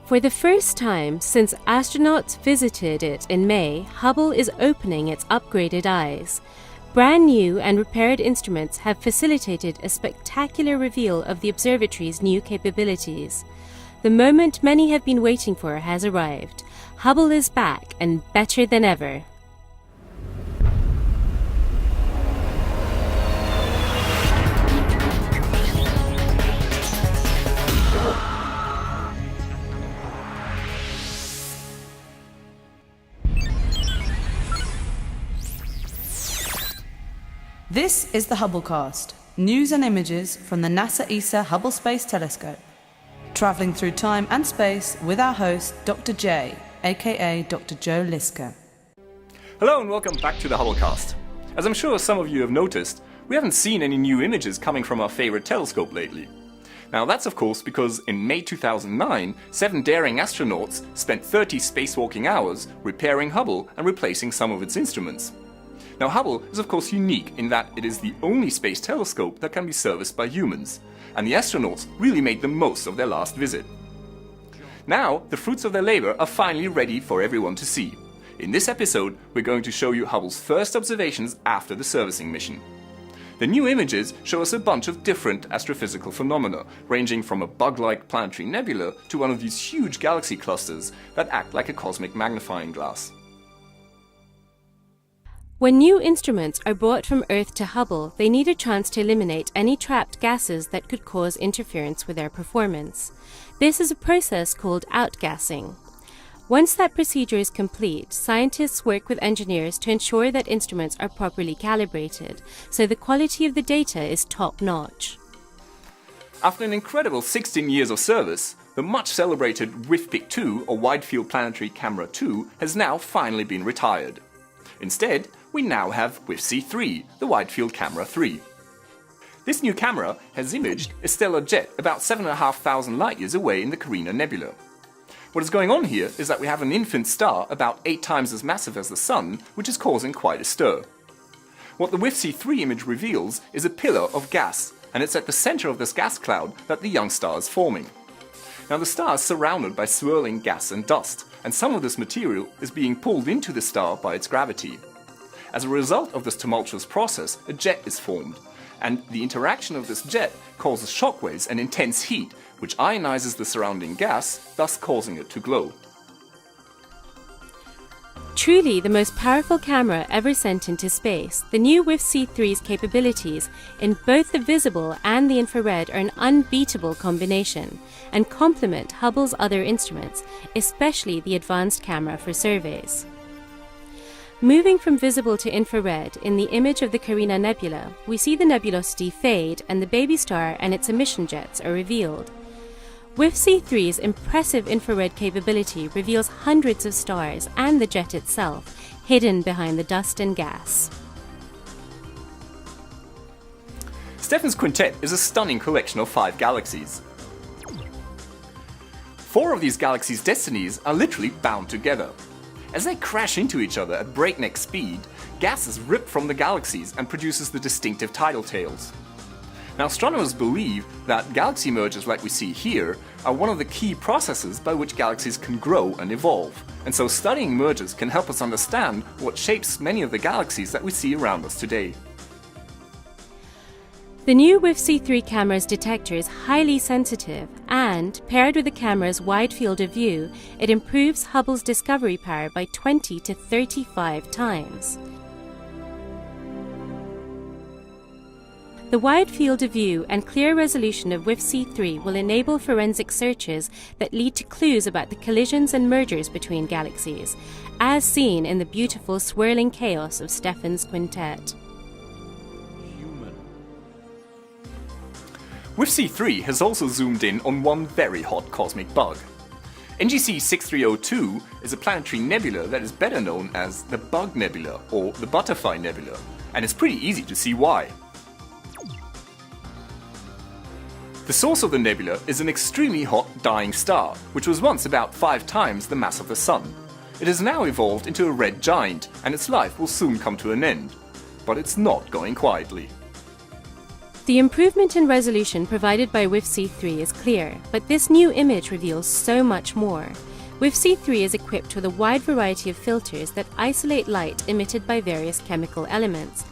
For the first time since astronauts visited it in May, Hubble is opening its upgraded eyes. Brand new and repaired instruments have facilitated a spectacular reveal of the observatory's new capabilities. The moment many have been waiting for has arrived. Hubble is back and better than ever. This is the Hubblecast, news and images from the NASA ESA Hubble Space Telescope. Travelling through time and space with our host, Dr. J, aka Dr. Joe Liska. Hello and welcome back to the Hubblecast. As I'm sure some of you have noticed, we haven't seen any new images coming from our favourite telescope lately. Now that's of course because in May 2009, 7 daring astronauts spent 30 spacewalking hours repairing Hubble and replacing some of its instruments. Now Hubble is of course unique in that it is the only space telescope that can be serviced by humans, and the astronauts really made the most of their last visit. Now the fruits of their labour are finally ready for everyone to see. In this episode we're going to show you Hubble's first observations after the servicing mission. The new images show us a bunch of different astrophysical phenomena, ranging from a bug-like planetary nebula to one of these huge galaxy clusters that act like a cosmic magnifying glass. When new instruments are brought from Earth to Hubble, they need a chance to eliminate any trapped gases that could cause interference with their performance. This is a process called outgassing. Once that procedure is complete, scientists work with engineers to ensure that instruments are properly calibrated, so the quality of the data is top-notch. After an incredible 16 years of service, the much celebrated WIFPIC 2 or Wide Field Planetary Camera 2 has now finally been retired. Instead, we now have WIFC 3, the Wide Field Camera 3. This new camera has imaged a stellar jet about 7,500 light-years away in the Carina Nebula. What is going on here is that we have an infant star about 8 times as massive as the Sun, which is causing quite a stir. What the WIFC 3 image reveals is a pillar of gas, and it's at the center of this gas cloud that the young star is forming. Now the star is surrounded by swirling gas and dust, and some of this material is being pulled into the star by its gravity. As a result of this tumultuous process, a jet is formed, and the interaction of this jet causes shockwaves and intense heat, which ionizes the surrounding gas, thus causing it to glow. Truly the most powerful camera ever sent into space, the new WIFC 3's capabilities in both the visible and the infrared are an unbeatable combination and complement Hubble's other instruments, especially the advanced camera for surveys. Moving from visible to infrared, in the image of the Carina Nebula, we see the nebulosity fade and the baby star and its emission jets are revealed. WIFC 3's impressive infrared capability reveals hundreds of stars and the jet itself, hidden behind the dust and gas. Stephan's quintet is a stunning collection of 5 galaxies. 4 of these galaxies' destinies are literally bound together. As they crash into each other at breakneck speed, gas is ripped from the galaxies and produces the distinctive tidal tails. Now astronomers believe that galaxy mergers like we see here are one of the key processes by which galaxies can grow and evolve, and so studying mergers can help us understand what shapes many of the galaxies that we see around us today. The new WIFC 3 camera's detector is highly sensitive and, paired with the camera's wide field of view, it improves Hubble's discovery power by 20 to 35 times. The wide field of view and clear resolution of WIFC 3 will enable forensic searches that lead to clues about the collisions and mergers between galaxies, as seen in the beautiful swirling chaos of Stephan's quintet. WIFC 3 has also zoomed in on one very hot cosmic bug. NGC 6302 is a planetary nebula that is better known as the Bug Nebula or the Butterfly Nebula, and it's pretty easy to see why. The source of the nebula is an extremely hot dying star, which was once about 5 times the mass of the Sun. It has now evolved into a red giant, and its life will soon come to an end. But it's not going quietly. The improvement in resolution provided by WIF-C3 is clear, but this new image reveals so much more. WIF-C3 is equipped with a wide variety of filters that isolate light emitted by various chemical elements,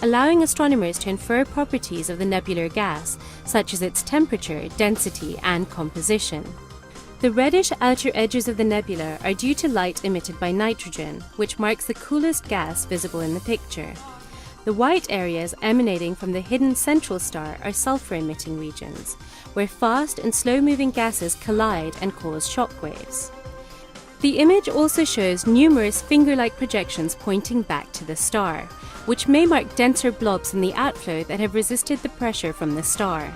allowing astronomers to infer properties of the nebular gas, such as its temperature, density, and composition. The reddish outer edges of the nebula are due to light emitted by nitrogen, which marks the coolest gas visible in the picture. The white areas emanating from the hidden central star are sulfur-emitting regions, where fast and slow-moving gases collide and cause shockwaves. The image also shows numerous finger-like projections pointing back to the star, which may mark denser blobs in the outflow that have resisted the pressure from the star.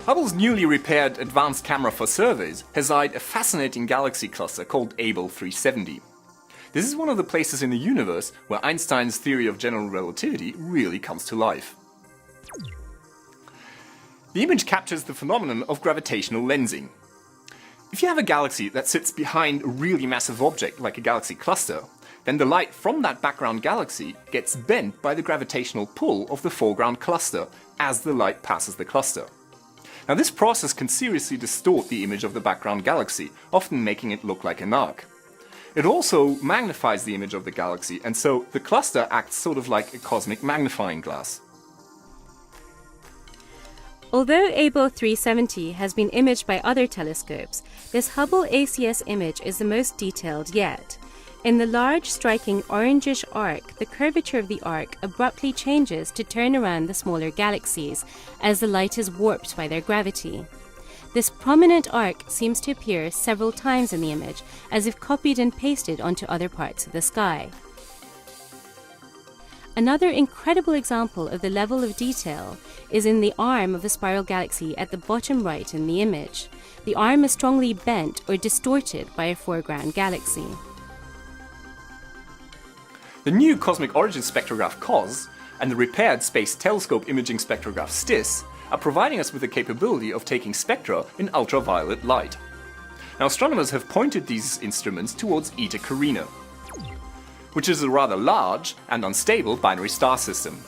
Hubble's newly repaired advanced camera for surveys has eyed a fascinating galaxy cluster called Abell 370. This is one of the places in the universe where Einstein's theory of general relativity really comes to life. The image captures the phenomenon of gravitational lensing. If you have a galaxy that sits behind a really massive object like a galaxy cluster, then the light from that background galaxy gets bent by the gravitational pull of the foreground cluster as the light passes the cluster. Now this process can seriously distort the image of the background galaxy, often making it look like an arc. It also magnifies the image of the galaxy, and so the cluster acts sort of like a cosmic magnifying glass. Although Abell 370 has been imaged by other telescopes, this Hubble ACS image is the most detailed yet. In the large, striking orangish arc, the curvature of the arc abruptly changes to turn around the smaller galaxies as the light is warped by their gravity. This prominent arc seems to appear several times in the image, as if copied and pasted onto other parts of the sky. Another incredible example of the level of detail is in the arm of the spiral galaxy at the bottom right in the image. The arm is strongly bent or distorted by a foreground galaxy. The new Cosmic Origin Spectrograph COS and the repaired Space Telescope Imaging Spectrograph STIS are providing us with the capability of taking spectra in ultraviolet light. Now, astronomers have pointed these instruments towards Eta Carinae, which is a rather large and unstable binary star system.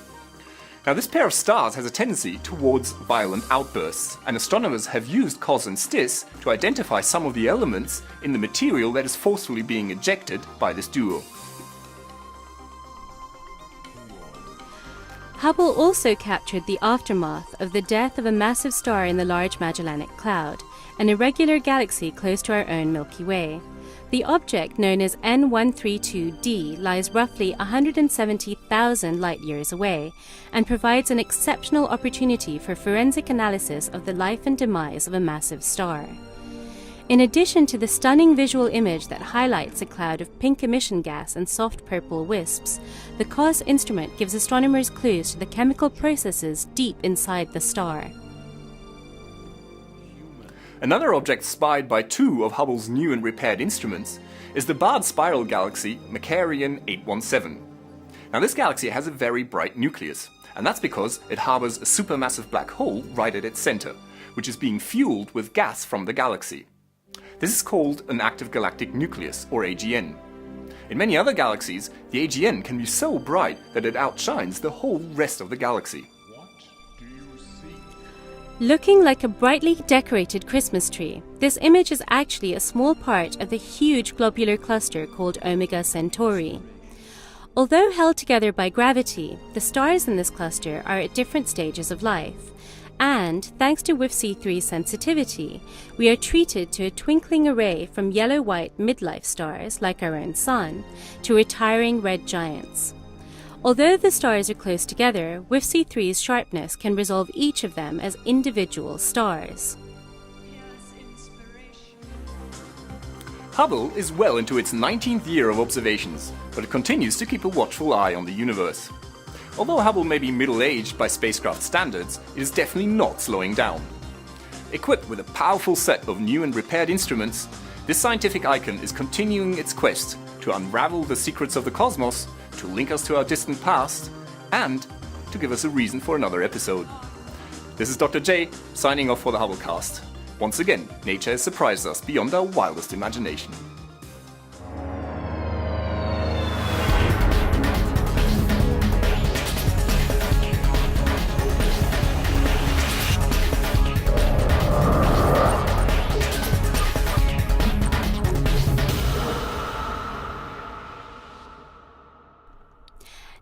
Now, this pair of stars has a tendency towards violent outbursts, and astronomers have used COS and STIS to identify some of the elements in the material that is forcefully being ejected by this duo. Hubble also captured the aftermath of the death of a massive star in the Large Magellanic Cloud, an irregular galaxy close to our own Milky Way. The object, known as N132d, lies roughly 170,000 light-years away and provides an exceptional opportunity for forensic analysis of the life and demise of a massive star. In addition to the stunning visual image that highlights a cloud of pink emission gas and soft purple wisps, the COS instrument gives astronomers clues to the chemical processes deep inside the star. Another object spied by two of Hubble's new and repaired instruments is the barred spiral galaxy Macarian 817. Now, this galaxy has a very bright nucleus, and that's because it harbors a supermassive black hole right at its center, which is being fueled with gas from the galaxy. This is called an active galactic nucleus, or AGN. In many other galaxies, the AGN can be so bright that it outshines the whole rest of the galaxy. Looking like a brightly decorated Christmas tree, this image is actually a small part of the huge globular cluster called Omega Centauri. Although held together by gravity, the stars in this cluster are at different stages of life. And, thanks to WIF-C3's sensitivity, we are treated to a twinkling array from yellow-white midlife stars, like our own Sun, to retiring red giants. Although the stars are close together, WIF-C3's sharpness can resolve each of them as individual stars. Hubble is well into its 19th year of observations, but it continues to keep a watchful eye on the universe. Although Hubble may be middle-aged by spacecraft standards, it is definitely not slowing down. Equipped with a powerful set of new and repaired instruments, this scientific icon is continuing its quest to unravel the secrets of the cosmos, to link us to our distant past, and to give us a reason for another episode. This is Dr. J, signing off for the Hubblecast. Once again, nature has surprised us beyond our wildest imagination.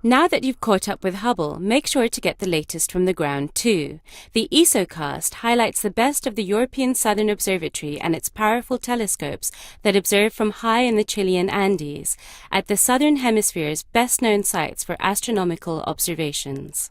Now that you've caught up with Hubble, make sure to get the latest from the ground too. The ESOcast highlights the best of the European Southern Observatory and its powerful telescopes that observe from high in the Chilean Andes, at the Southern Hemisphere's best-known sites for astronomical observations.